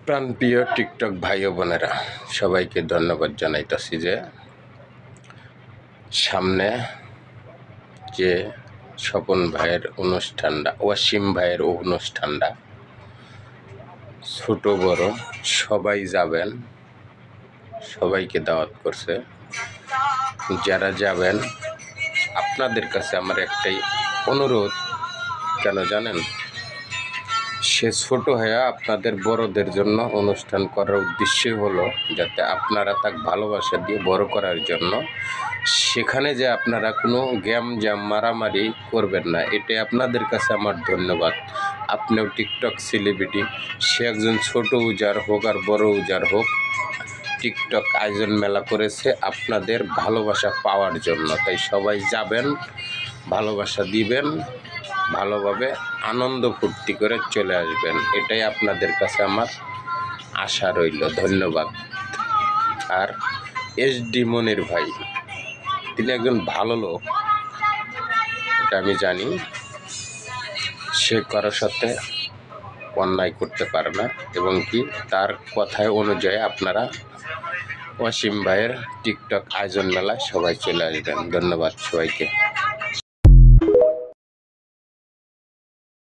প্রাণপ্রিয় টিকটক ভাই ও বোনেরা, সবাইকে ধন্যবাদ জানাইতেছি যে সামনে যে স্বপন ভাইয়ের অনুষ্ঠানটা, ওয়াসিম ভাইয়ের অনুষ্ঠানটা, ছোট বড় সবাই যাবেন, সবাইকে দাওয়াত করছে। যারা যাবেন আপনাদের কাছে আমার একটাই অনুরোধ, কেন জানেন? সে ছোট হয়ে আপনাদের বড়দের জন্য অনুষ্ঠান করার উদ্দেশ্যই হলো যাতে আপনারা তাকে ভালোবাসা দিয়ে বড় করার জন্য। সেখানে যে আপনারা কোনো গ্যামজাম মারামারি করবেন না, এটাই আপনাদের কাছে আমার ধন্যবাদ। আপনিও টিকটক সেলিব্রিটি, সে একজন ছোট উজার হোক আর বড় উজার হোক, টিকটক আয়োজন মেলা করেছে আপনাদের ভালোবাসা পাওয়ার জন্য। তাই সবাই যাবেন, ভালোবাসা দিবেন, ভালোভাবে আনন্দ ফুর্তি করে চলে আসবেন, এটাই আপনাদের কাছে আমার আশা রইল। ধন্যবাদ। আর এসডি মনির ভাই, তিনি একজন ভালো লোক, এটা আমি জানি। সে কারোর সাথে অন্যায় করতে পারে না, এবং কি তার কথায় অনুযায়ী আপনারা ওয়াসিম ভাইয়ের টিকটক আয়োজন মেলায় সবাই চলে আসবেন। ধন্যবাদ সবাইকে।